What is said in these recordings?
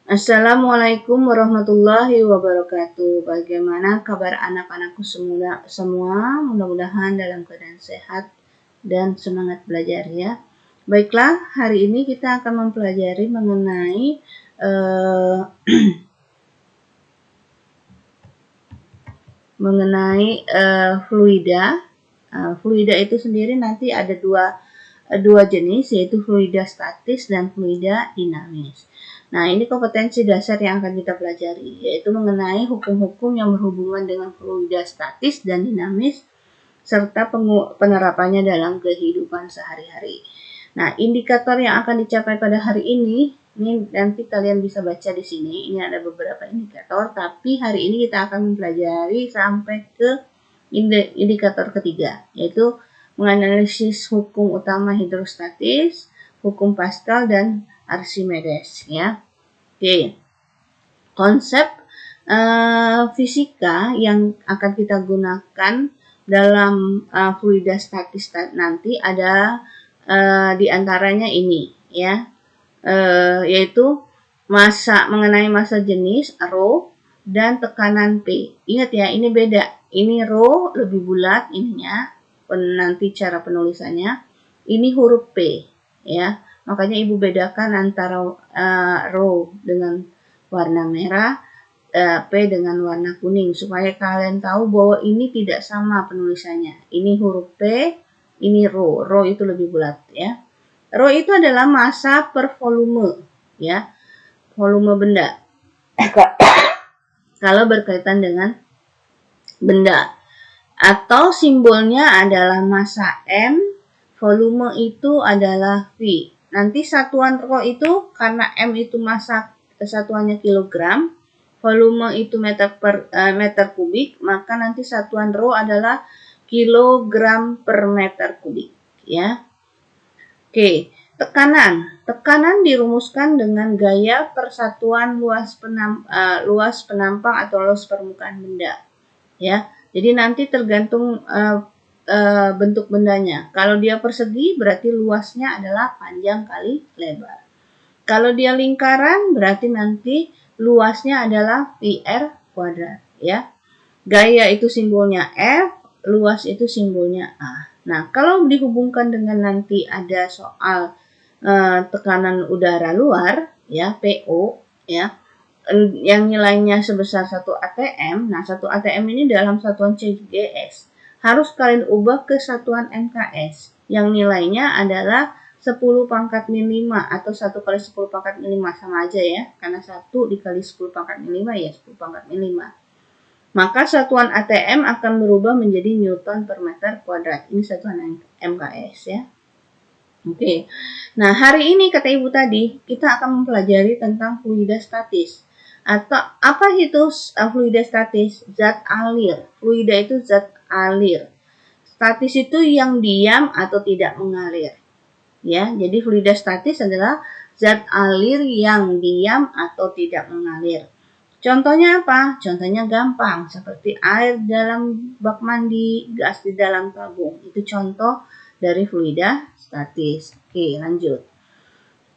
Assalamualaikum warahmatullahi wabarakatuh. Bagaimana kabar anak-anakku semua? Mudah-mudahan dalam keadaan sehat dan semangat belajar ya. Baiklah, hari ini kita akan mempelajari mengenai fluida. Fluida itu sendiri nanti ada dua jenis, yaitu fluida statis dan fluida dinamis. Nah, ini kompetensi dasar yang akan kita pelajari, yaitu mengenai hukum-hukum yang berhubungan dengan fluida statis dan dinamis, serta penerapannya dalam kehidupan sehari-hari. Nah, indikator yang akan dicapai pada hari ini nanti kalian bisa baca di sini. Ini ada beberapa indikator, tapi hari ini kita akan mempelajari sampai ke indikator ketiga, yaitu menganalisis hukum utama hidrostatis, hukum Pascal, dan Archimedes ya. Oke. Konsep fisika yang akan kita gunakan dalam fluida statis nanti ada di antaranya ini ya, yaitu mengenai massa jenis rho dan tekanan P. Ingat ya, ini beda. Ini rho lebih bulat ininya, nanti cara penulisannya. Ini huruf P ya. Makanya Ibu bedakan antara rho dengan warna merah, P dengan warna kuning, supaya kalian tahu bahwa ini tidak sama penulisannya. Ini huruf P, ini rho. Rho itu lebih bulat ya. Rho itu adalah massa per volume ya, volume benda. Kalau berkaitan dengan benda, atau simbolnya adalah massa M, volume itu adalah V. Nanti satuan rho itu, karena M itu massa satuannya kilogram, volume itu meter kubik, maka nanti satuan rho adalah kilogram per meter kubik ya. Oke, tekanan dirumuskan dengan gaya persatuan luas penampang atau luas permukaan benda ya. Jadi nanti tergantung bentuk bendanya. Kalau dia persegi berarti luasnya adalah panjang kali lebar. Kalau dia lingkaran berarti nanti luasnya adalah πr kuadrat ya. Gaya itu simbolnya F, luas itu simbolnya A. Nah, kalau dihubungkan dengan nanti ada soal tekanan udara luar ya, PO ya, yang nilainya sebesar 1 atm. Nah, 1 atm ini dalam satuan CGS harus kalian ubah ke satuan MKS yang nilainya adalah 10 pangkat min 5 atau 1 kali 10 pangkat min 5, sama aja ya, karena 1 dikali 10 pangkat min 5 ya 10 pangkat min 5. Maka satuan ATM akan berubah menjadi Newton per meter kuadrat. Ini satuan MKS ya. Oke. Nah, hari ini kata Ibu tadi, kita akan mempelajari tentang fluida statis. Atau apa itu fluida statis? Zat alir. Fluida itu zat alir. Statis itu yang diam atau tidak mengalir. Ya, jadi fluida statis adalah zat alir yang diam atau tidak mengalir. Contohnya apa? Contohnya gampang, seperti air dalam bak mandi, gas di dalam tabung. Itu contoh dari fluida statis. Oke, lanjut.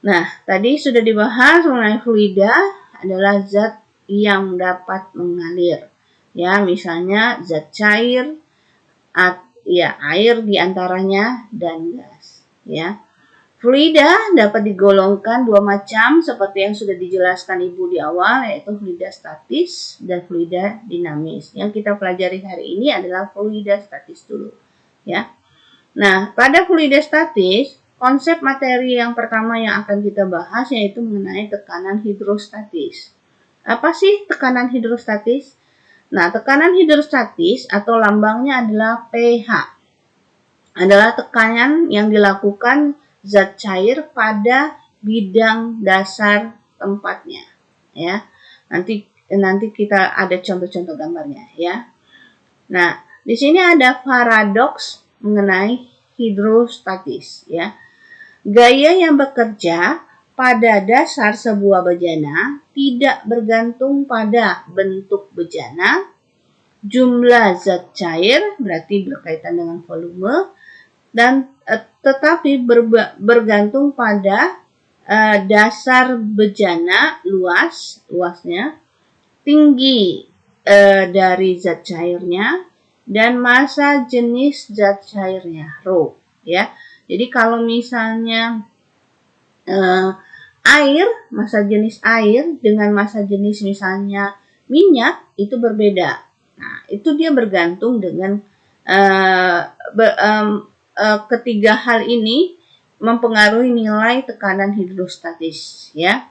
Nah, tadi sudah dibahas mengenai fluida adalah zat yang dapat mengalir. Ya, misalnya zat cair, air diantaranya, dan gas. Ya. Fluida dapat digolongkan dua macam seperti yang sudah dijelaskan Ibu di awal, yaitu fluida statis dan fluida dinamis. Yang kita pelajari hari ini adalah fluida statis dulu, ya. Nah, pada fluida statis, konsep materi yang pertama yang akan kita bahas yaitu mengenai tekanan hidrostatis. Apa sih tekanan hidrostatis? Nah, tekanan hidrostatis atau lambangnya adalah pH. Adalah tekanan yang dilakukan zat cair pada bidang dasar tempatnya ya. Nanti kita ada contoh-contoh gambarnya ya. Nah, di sini ada paradoks mengenai hidrostatis ya. Gaya yang bekerja pada dasar sebuah bejana tidak bergantung pada bentuk bejana, jumlah zat cair berarti berkaitan dengan volume, dan tetapi bergantung pada dasar bejana luasnya, tinggi dari zat cairnya, dan massa jenis zat cairnya, rho, ya. Jadi kalau misalnya air, massa jenis air dengan massa jenis misalnya minyak itu berbeda. Nah, itu dia bergantung dengan ketiga hal ini mempengaruhi nilai tekanan hidrostatis, ya.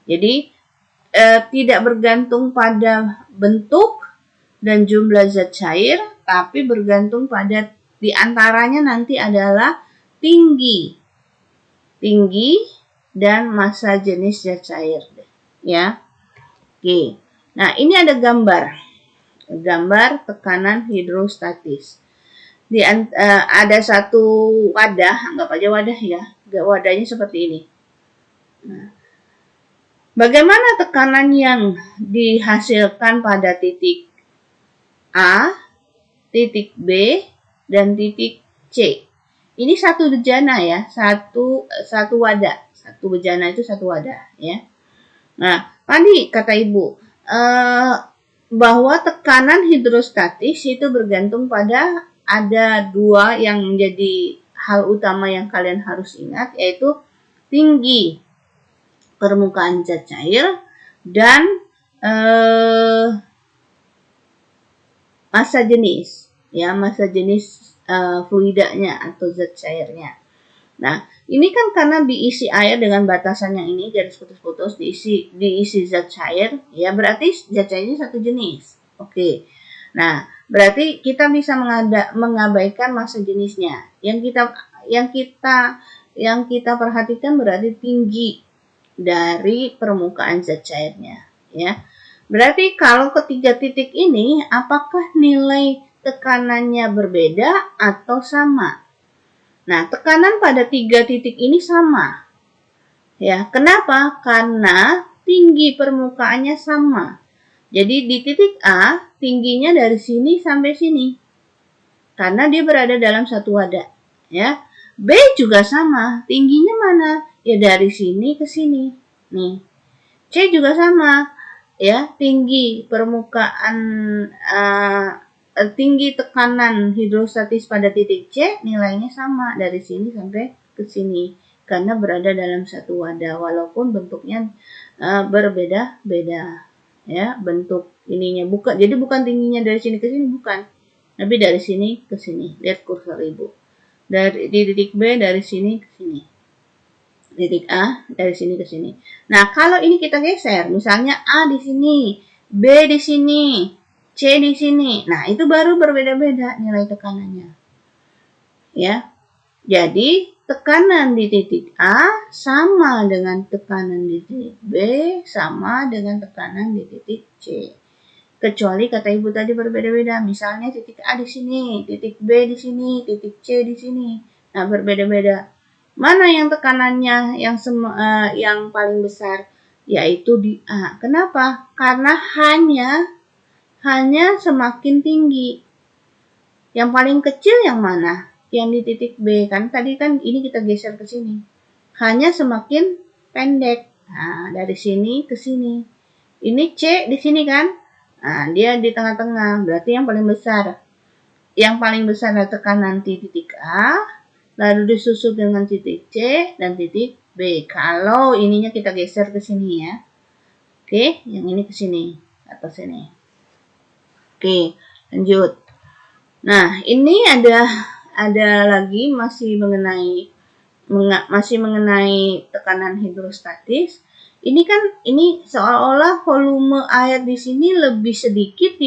Jadi tidak bergantung pada bentuk dan jumlah zat cair, tapi bergantung pada diantaranya nanti adalah tinggi dan massa jenis zat cair, ya. Oke. Nah, ini ada gambar tekanan hidrostatis. Ada satu wadah, anggap aja wadah ya. Wadahnya seperti ini. Nah, bagaimana tekanan yang dihasilkan pada titik A, titik B, dan titik C? Ini satu bejana ya, satu wadah. Satu bejana itu satu wadah ya. Nah, tadi kata Ibu bahwa tekanan hidrostatis itu bergantung pada ada dua yang menjadi hal utama yang kalian harus ingat, yaitu tinggi permukaan zat cair dan massa jenis, ya, massa jenis fluidanya atau zat cairnya. Nah, ini kan karena diisi air dengan batasan yang ini, garis putus-putus, diisi zat cair, ya berarti zat cairnya satu jenis. Oke. Nah, berarti kita bisa mengabaikan massa jenisnya. Yang kita perhatikan berarti tinggi dari permukaan zat cairnya, ya. Berarti kalau ketiga titik ini, apakah nilai tekanannya berbeda atau sama? Nah, tekanan pada tiga titik ini sama. Ya, kenapa? Karena tinggi permukaannya sama. Jadi di titik A, tingginya dari sini sampai sini. Karena dia berada dalam satu wadah, ya. B juga sama, tingginya mana? Ya dari sini ke sini. Nih. C juga sama, ya, tinggi permukaan tinggi tekanan hidrostatis pada titik C nilainya sama dari sini sampai ke sini karena berada dalam satu wadah walaupun bentuknya berbeda-beda, ya, bentuk ininya jadi bukan tingginya dari sini ke sini, bukan, tapi dari sini ke sini. Lihat kursor Ibu, di titik B dari sini ke sini, titik A dari sini ke sini. Nah, kalau ini kita geser, misalnya A di sini, B di sini, C di sini. Nah, itu baru berbeda-beda nilai tekanannya. Ya. Jadi, tekanan di titik A sama dengan tekanan di titik B, sama dengan tekanan di titik C. Kecuali kata Ibu tadi berbeda-beda. Misalnya titik A di sini, titik B di sini, titik C di sini. Nah, berbeda-beda. Mana yang tekanannya yang paling besar? Yaitu di A. Kenapa? Karena hanya semakin tinggi. Yang paling kecil yang mana? Yang di titik B. Kan tadi kan ini kita geser ke sini. Hanya semakin pendek. Nah, dari sini ke sini. Ini C di sini kan? Nah, dia di tengah-tengah. Berarti yang paling besar. Yang paling besar adalah tekanan di titik A. Lalu disusul dengan titik C dan titik B. Kalau ininya kita geser ke sini ya. Oke, yang ini ke sini. Atau sini. Oke, lanjut. Nah, ini ada lagi masih mengenai tekanan hidrostatis. Ini seolah-olah volume air di sini lebih sedikit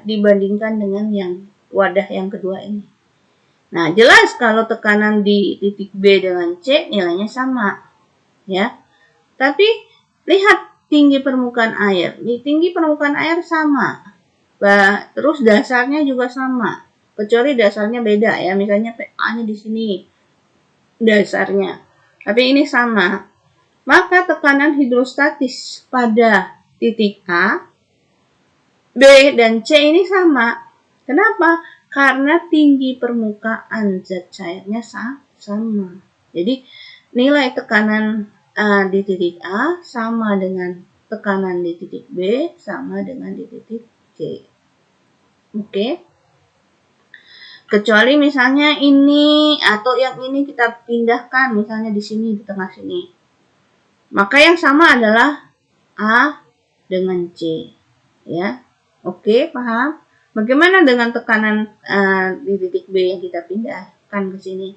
dibandingkan dengan yang wadah yang kedua ini. Nah, jelas kalau tekanan di titik B dengan C nilainya sama, ya. Tapi lihat tinggi permukaan air. Tinggi permukaan air sama. Terus dasarnya juga sama, kecuali dasarnya beda ya, misalnya PA-nya di sini dasarnya, tapi ini sama. Maka tekanan hidrostatis pada titik A, B, dan C ini sama. Kenapa? Karena tinggi permukaan zat cairnya sama. Jadi nilai tekanan di titik A sama dengan tekanan di titik B sama dengan di titik C. Oke. Kecuali misalnya ini atau yang ini kita pindahkan misalnya di sini di tengah sini. Maka yang sama adalah A dengan C. Ya. Oke, paham? Bagaimana dengan tekanan di titik B yang kita pindahkan ke sini?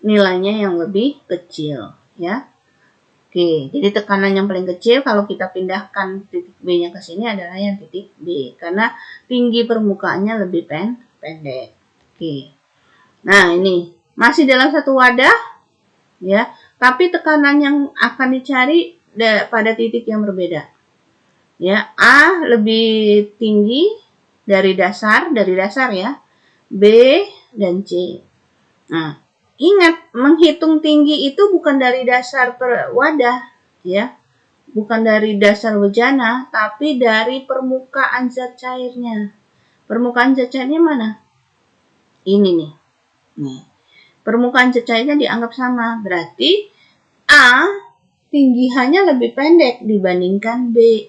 Nilainya yang lebih kecil, ya. Oke, jadi tekanan yang paling kecil kalau kita pindahkan titik B-nya ke sini adalah yang titik B, karena tinggi permukaannya lebih pendek. Oke, nah ini masih dalam satu wadah, ya, tapi tekanan yang akan dicari pada titik yang berbeda. Ya, A lebih tinggi dari dasar ya, B dan C. Nah, ingat, menghitung tinggi itu bukan dari dasar wadah, ya. Bukan dari dasar bejana, tapi dari permukaan zat cairnya. Permukaan zat cairnya mana? Ini nih. Nih. Permukaan zat cairnya dianggap sama. Berarti A tinggihannya lebih pendek dibandingkan B.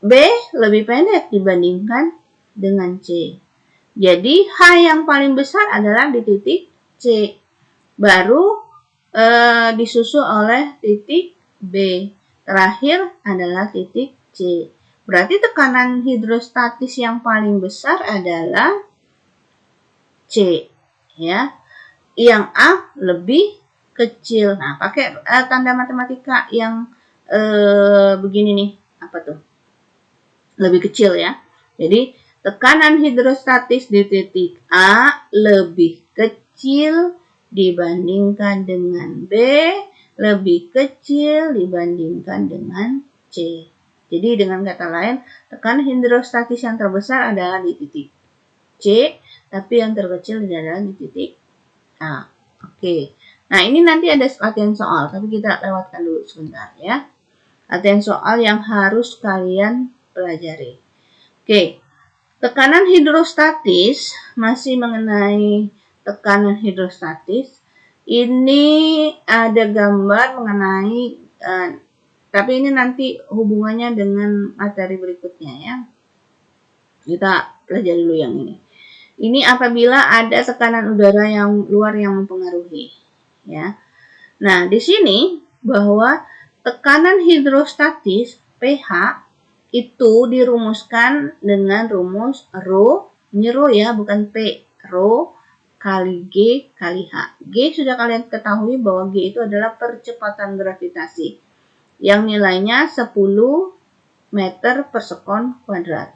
B lebih pendek dibandingkan dengan C. Jadi H yang paling besar adalah di titik C. Baru disusul oleh titik B. Terakhir adalah titik C. Berarti tekanan hidrostatis yang paling besar adalah C. Ya. Yang A lebih kecil. Nah, pakai tanda matematika yang begini nih. Apa tuh? Lebih kecil ya. Jadi tekanan hidrostatis di titik A lebih kecil dibandingkan dengan B, lebih kecil dibandingkan dengan C. Jadi dengan kata lain, tekanan hidrostatis yang terbesar adalah di titik C, tapi yang terkecil adalah di titik A. Oke. Nah, ini nanti ada latihan soal, tapi kita lewatkan dulu sebentar ya. Latihan soal yang harus kalian pelajari. Oke, tekanan hidrostatis, masih mengenai tekanan hidrostatis. Ini ada gambar mengenai, tapi ini nanti hubungannya dengan materi berikutnya ya. Kita pelajari dulu yang ini. Ini apabila ada tekanan udara yang luar yang mempengaruhi, ya. Nah, di sini bahwa tekanan hidrostatis pH itu dirumuskan dengan rumus Rho, ini Rho ya, bukan P, Rho kali G kali H. G sudah kalian ketahui bahwa G itu adalah percepatan gravitasi yang nilainya 10 meter per sekon kuadrat.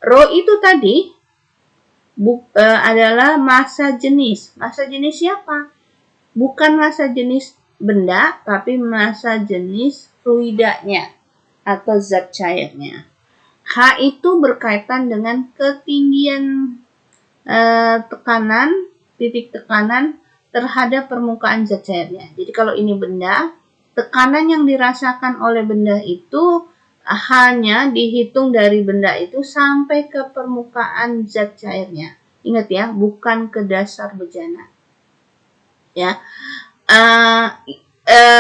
Rho itu tadi adalah massa jenis. Massa jenis siapa? Bukan massa jenis benda, tapi massa jenis fluidanya atau zat cairnya. H itu berkaitan dengan ketinggian titik tekanan terhadap permukaan zat cairnya. Jadi kalau ini benda, tekanan yang dirasakan oleh benda itu hanya dihitung dari benda itu sampai ke permukaan zat cairnya. Ingat ya, bukan ke dasar bejana. Ya.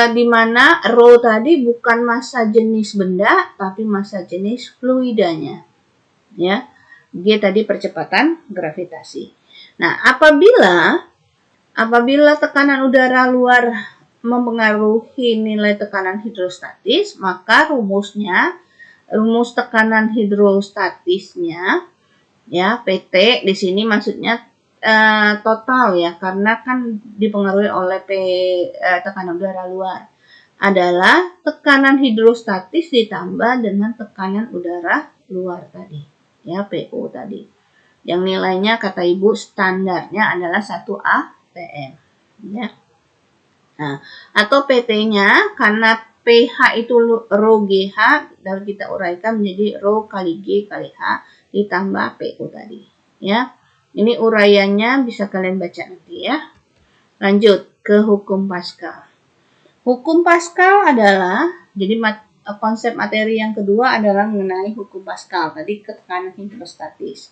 Di mana Rho tadi bukan massa jenis benda, tapi massa jenis fluidanya. Ya, G tadi percepatan gravitasi. Nah, apabila tekanan udara luar mempengaruhi nilai tekanan hidrostatis, maka rumus tekanan hidrostatisnya, ya PT di sini maksudnya total ya, karena kan dipengaruhi oleh tekanan udara luar, adalah tekanan hidrostatis ditambah dengan tekanan udara luar tadi, ya PO tadi, yang nilainya kata ibu standarnya adalah 1 atm, ya. Nah, atau PT-nya karena pH itu Rho GH, dapat kita uraikan menjadi Rho kali G kali H ditambah PO tadi, ya. Ini uraiannya bisa kalian baca nanti ya. Lanjut ke hukum Pascal. Hukum Pascal adalah, jadi konsep materi yang kedua adalah mengenai hukum Pascal. Tadi tekanan hidrostatis.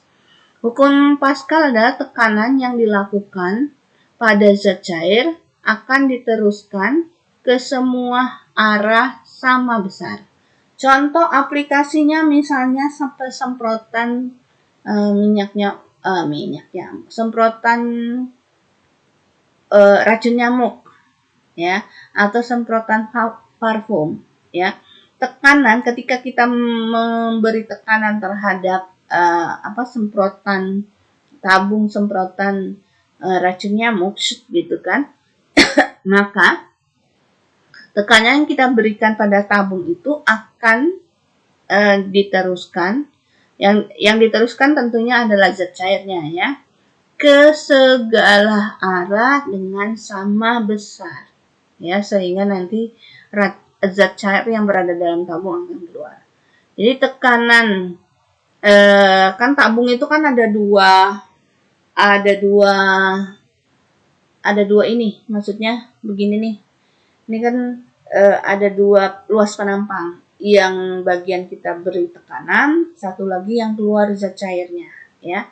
Hukum Pascal adalah tekanan yang dilakukan pada zat cair akan diteruskan ke semua arah sama besar. Contoh aplikasinya misalnya semprotan semprotan racun nyamuk, ya, atau semprotan parfum, ya. Tekanan, ketika kita memberi tekanan terhadap semprotan tabung semprotan racun nyamuk gitu kan, maka tekanan yang kita berikan pada tabung itu akan diteruskan, yang diteruskan tentunya adalah zat cairnya, ya, ke segala arah dengan sama besar, ya, sehingga nanti zat cair yang berada dalam tabung akan keluar. Jadi tekanan kan tabung itu kan ada dua ini, maksudnya begini nih. Ini kan ada dua luas penampang, yang bagian kita beri tekanan, satu lagi yang keluar zat cairnya, ya.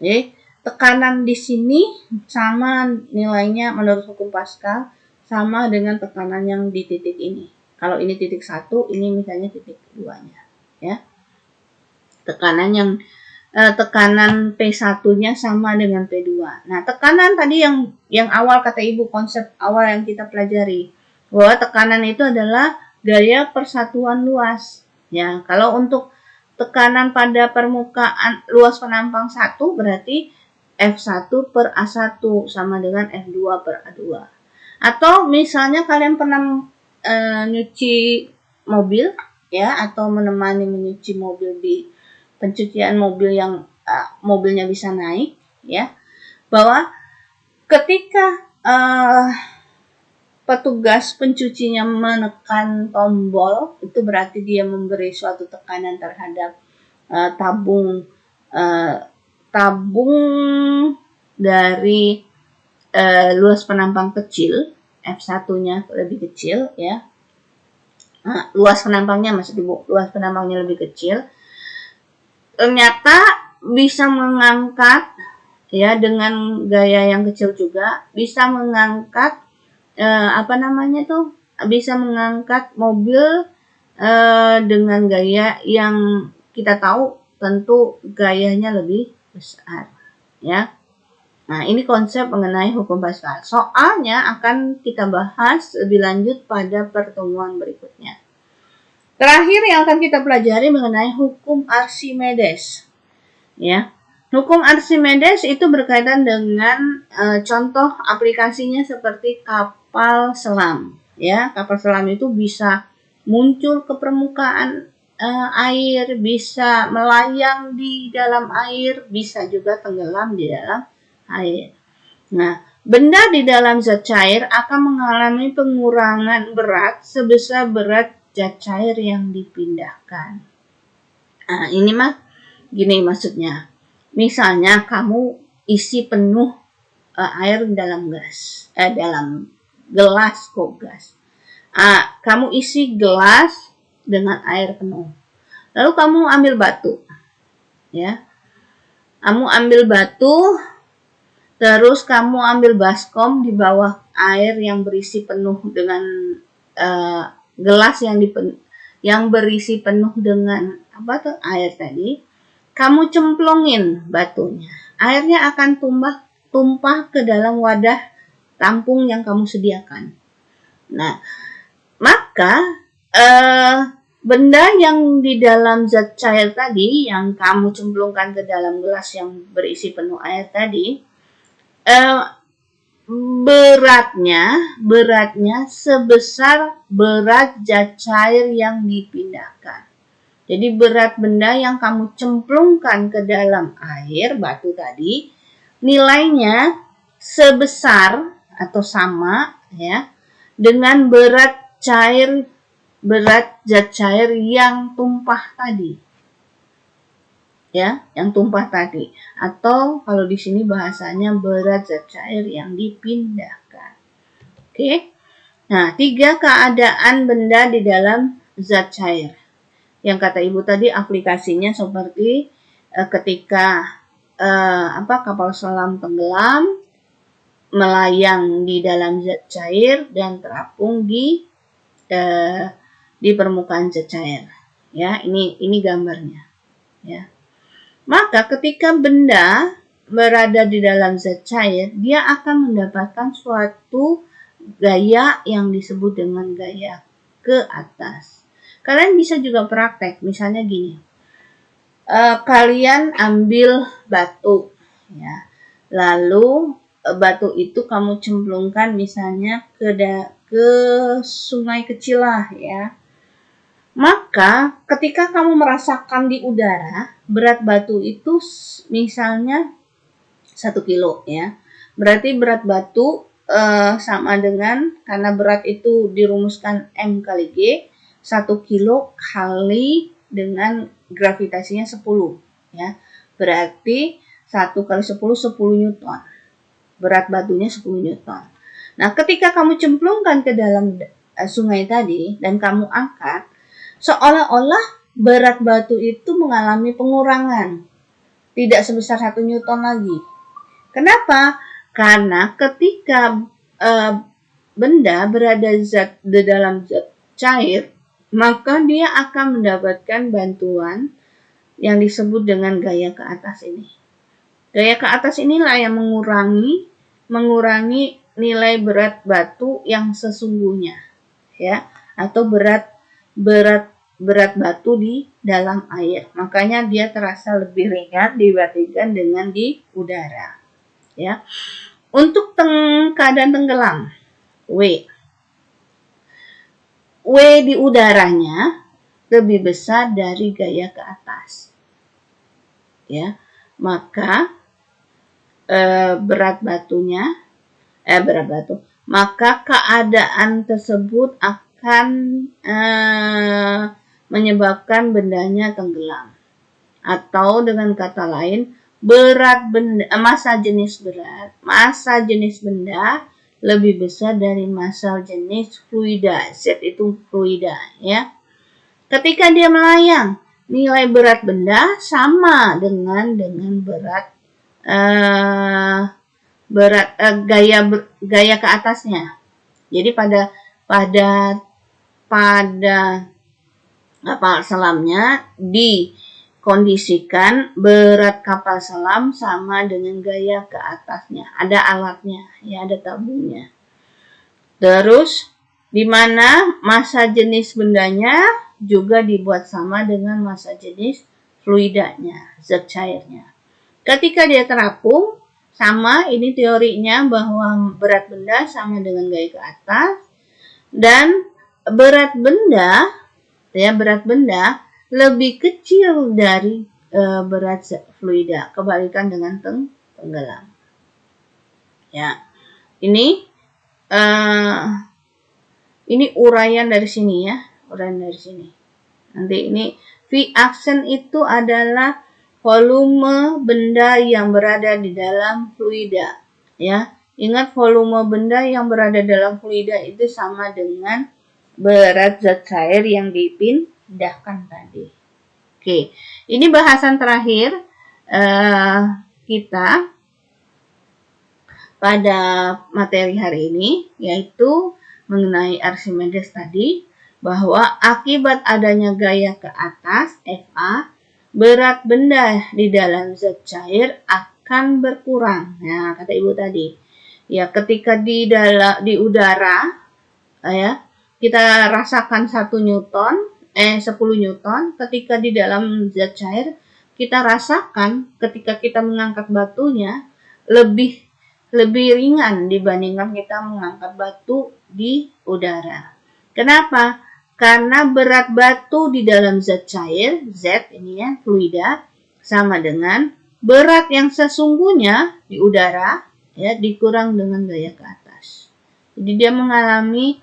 Jadi tekanan di sini sama nilainya menurut hukum Pascal sama dengan tekanan yang di titik ini. Kalau ini titik 1, ini misalnya titik 2-nya, ya. Tekanan P1-nya sama dengan P2. Nah, tekanan tadi yang awal kata Ibu, konsep awal yang kita pelajari, bahwa tekanan itu adalah gaya persatuan luas. Ya, kalau untuk tekanan pada permukaan luas penampang 1 berarti F1 per A1 sama dengan F2 per A2. Atau misalnya kalian pernah nyuci mobil, ya, atau menemani menyuci mobil di pencucian mobil yang mobilnya bisa naik, ya, bahwa ketika petugas pencucinya menekan tombol, itu berarti dia memberi suatu tekanan terhadap tabung dari luas penampang kecil, F1-nya lebih kecil, ya. Luas penampangnya luas penampangnya lebih kecil. Ternyata bisa mengangkat, ya, dengan gaya yang kecil juga bisa mengangkat bisa mengangkat mobil dengan gaya yang kita tahu tentu gayanya lebih besar, ya. Nah, ini konsep mengenai hukum Pascal. Soalnya akan kita bahas lebih lanjut pada pertemuan berikutnya. Terakhir yang akan kita pelajari mengenai hukum Archimedes, ya. Hukum Archimedes itu berkaitan dengan contoh aplikasinya seperti kapal selam, ya. Kapal selam itu bisa muncul ke permukaan air, bisa melayang di dalam air, bisa juga tenggelam di dalam air. Nah, benda di dalam zat cair akan mengalami pengurangan berat sebesar berat zat cair yang dipindahkan. Nah, ini mah gini maksudnya. Misalnya kamu isi penuh air dalam dalam gelas gas. Kamu isi gelas dengan air penuh. Lalu kamu ambil batu, ya. Kamu ambil batu, terus kamu ambil baskom di bawah air yang berisi penuh dengan gelas yang berisi penuh dengan air tadi. Kamu cemplungin batunya. Airnya akan tumpah ke dalam wadah tampung yang kamu sediakan. Nah, maka benda yang di dalam zat cair tadi yang kamu cemplungkan ke dalam gelas yang berisi penuh air tadi, beratnya sebesar berat zat cair yang dipindahkan. Jadi berat benda yang kamu cemplungkan ke dalam air batu tadi, nilainya sebesar atau sama, ya, dengan berat zat cair yang tumpah tadi, ya, yang tumpah tadi. Atau kalau di sini bahasanya berat zat cair yang dipindahkan. Oke. Nah, 3 keadaan benda di dalam zat cair. Yang kata Ibu tadi aplikasinya seperti ketika kapal selam tenggelam, melayang di dalam zat cair dan terapung di permukaan zat cair. Ya, ini gambarnya. Ya. Maka ketika benda berada di dalam zat cair, dia akan mendapatkan suatu gaya yang disebut dengan gaya ke atas. Kalian bisa juga praktek, misalnya gini. Kalian ambil batu, ya. Lalu batu itu kamu cemplungkan misalnya ke sungai kecil lah, ya. Maka ketika kamu merasakan di udara, berat batu itu misalnya 1 kilo, ya. Berarti berat batu sama dengan, karena berat itu dirumuskan M kali G, 1 kilo kali dengan gravitasinya 10, ya. Berarti 1 kali 10, 10 Newton. Berat batunya 10 Newton. Nah, ketika kamu cemplungkan ke dalam sungai tadi dan kamu angkat, seolah-olah berat batu itu mengalami pengurangan. Tidak sebesar 1 Newton lagi. Kenapa? Karena ketika benda berada di dalam zat cair, maka dia akan mendapatkan bantuan yang disebut dengan gaya ke atas ini. Gaya ke atas inilah yang mengurangi nilai berat batu yang sesungguhnya, ya, atau berat batu di dalam air. Makanya dia terasa lebih ringan dibandingkan dengan di udara, ya. Untuk keadaan tenggelam, W di udaranya lebih besar dari gaya ke atas, ya. Maka maka keadaan tersebut akan menyebabkan bendanya tenggelam. Atau dengan kata lain, massa jenis benda lebih besar dari massa jenis fluida. Z itu fluida, ya. Ketika dia melayang, nilai berat benda sama dengan gaya ke atasnya. Jadi pada kapal selamnya dikondisikan berat kapal selam sama dengan gaya ke atasnya. Ada alatnya, ya, ada tabungnya. Terus di mana massa jenis bendanya juga dibuat sama dengan massa jenis fluidanya, zat cairnya. Ketika dia terapung, sama, ini teorinya bahwa berat benda sama dengan gaya ke atas, dan berat benda lebih kecil dari berat fluida, kebalikan dengan tenggelam. Ya, ini uraian dari sini, ya, Nanti ini V aksen itu adalah volume benda yang berada di dalam fluida, ya. Ingat, volume benda yang berada dalam fluida itu sama dengan berat zat cair yang dipindahkan tadi. Oke, ini bahasan terakhir kita pada materi hari ini, yaitu mengenai Archimedes tadi, bahwa akibat adanya gaya ke atas, Fa, berat benda di dalam zat cair akan berkurang. Nah, kata Ibu tadi, ya, ketika di udara, ya, kita rasakan 10 Newton, ketika di dalam zat cair, kita rasakan ketika kita mengangkat batunya lebih ringan dibandingkan kita mengangkat batu di udara. Kenapa? Karena berat batu di dalam zat cair, Z ini, ya, fluida, sama dengan berat yang sesungguhnya di udara, ya, dikurang dengan gaya ke atas. Jadi dia mengalami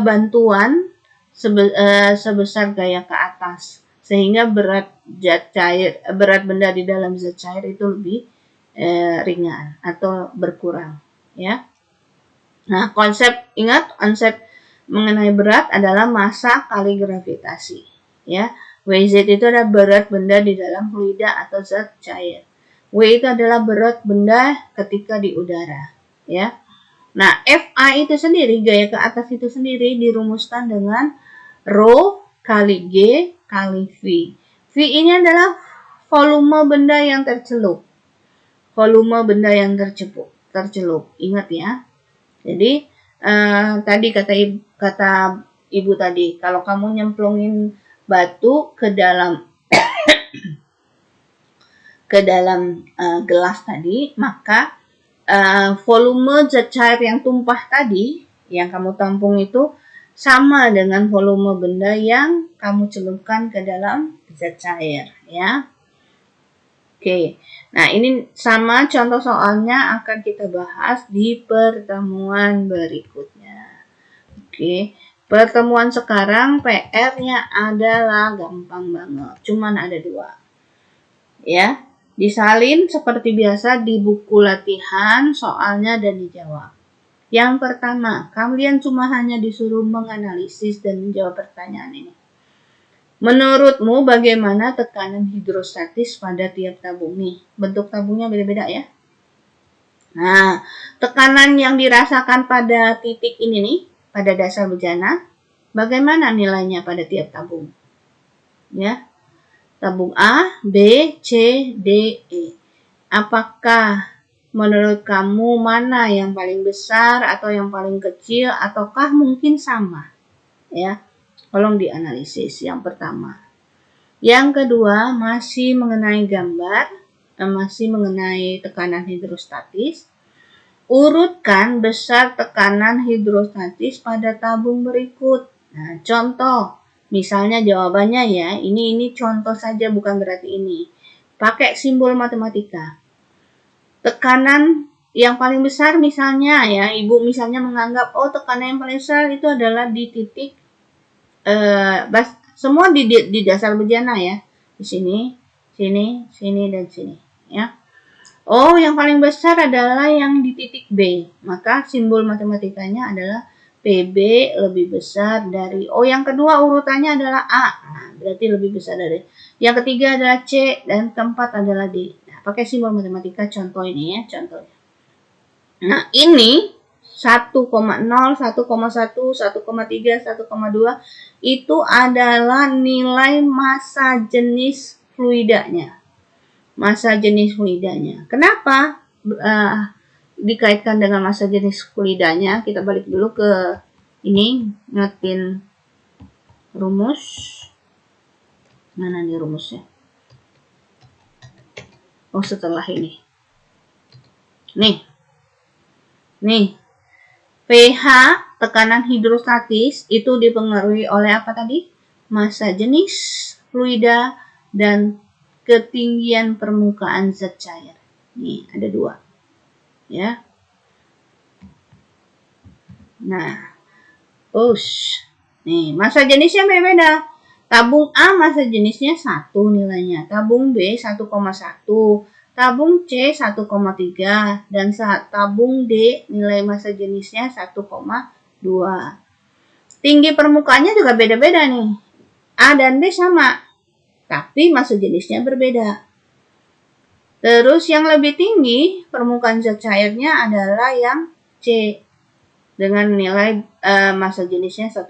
bantuan sebesar gaya ke atas, sehingga berat benda di dalam zat cair itu lebih ringan atau berkurang, ya. Nah, konsep mengenai berat adalah massa kali gravitasi, ya. WZ itu adalah berat benda di dalam fluida atau zat cair. W itu adalah berat benda ketika di udara, ya. Nah, FA itu sendiri, gaya ke atas itu sendiri dirumuskan dengan Rho kali G kali V. V ini adalah volume benda yang tercelup. Volume benda yang tercelup. Ingat ya. Jadi, tadi kata ibu tadi, kalau kamu nyemplungin batu ke dalam gelas tadi, maka volume zat cair yang tumpah tadi, yang kamu tampung itu sama dengan volume benda yang kamu celupkan ke dalam zat cair, ya. Oke, nah ini sama contoh soalnya akan kita bahas di pertemuan berikutnya. Oke, pertemuan sekarang PR-nya adalah gampang banget, cuman ada 2. Ya, disalin seperti biasa di buku latihan soalnya dan dijawab. Yang pertama, kalian cuma hanya disuruh menganalisis dan menjawab pertanyaan ini. Menurutmu bagaimana tekanan hidrostatis pada tiap tabung nih? Bentuk tabungnya beda-beda ya. Nah, tekanan yang dirasakan pada titik ini nih, pada dasar bejana, bagaimana nilainya pada tiap tabung? Ya, tabung A, B, C, D, E. Apakah menurut kamu mana yang paling besar atau yang paling kecil ataukah mungkin sama? Ya. Tolong dianalisis yang pertama. Yang kedua, masih mengenai gambar, masih mengenai tekanan hidrostatis. Urutkan besar tekanan hidrostatis pada tabung berikut. Nah, contoh, misalnya jawabannya ya, ini contoh saja bukan berarti ini. Pakai simbol matematika. Tekanan yang paling besar misalnya ya, ibu misalnya menganggap, oh tekanan yang paling besar itu adalah di titik semua di dasar bejana ya, di sini, dan sini ya. Oh, yang paling besar adalah yang di titik B, maka simbol matematikanya adalah PB lebih besar dari, yang kedua urutannya adalah A, nah, berarti lebih besar dari, yang ketiga adalah C, dan keempat adalah D. Nah, pakai simbol matematika contoh ini ya, contohnya. Nah, ini 1,0, 1,1, 1,3, 1,2 itu adalah nilai massa jenis fluidanya. Massa jenis fluidanya. Kenapa dikaitkan dengan massa jenis fluidanya? Kita balik dulu ke ini, ngetin rumus. Mana nih rumusnya? Oh, setelah ini. Nih. pH, tekanan hidrostatis, itu dipengaruhi oleh apa tadi? Massa jenis fluida dan ketinggian permukaan zat cair. Nih, ada 2. Ya. Nah, nih, massa jenisnya beda-beda. Tabung A massa jenisnya 1 nilainya, tabung B 1,1, tabung C 1,3, dan tabung D nilai massa jenisnya 1,2. Tinggi permukaannya juga beda-beda nih. A dan B sama, tapi massa jenisnya berbeda. Terus yang lebih tinggi permukaan zat cairnya adalah yang C dengan nilai massa jenisnya 1,3.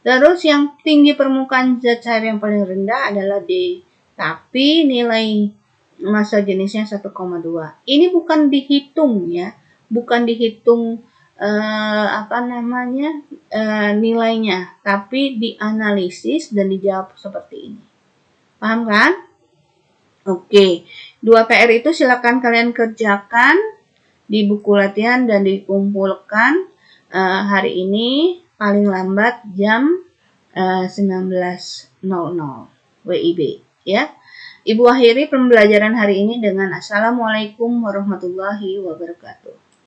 Terus yang tinggi permukaan zat cair yang paling rendah adalah D, tapi nilai massa jenisnya 1,2. Ini bukan dihitung ya, bukan dihitung nilainya, tapi dianalisis dan dijawab seperti ini. Paham kan? Oke, 2 PR itu silakan kalian kerjakan di buku latihan dan dikumpulkan hari ini paling lambat jam 19.00 WIB ya. Ibu akhiri pembelajaran hari ini dengan Assalamualaikum warahmatullahi wabarakatuh.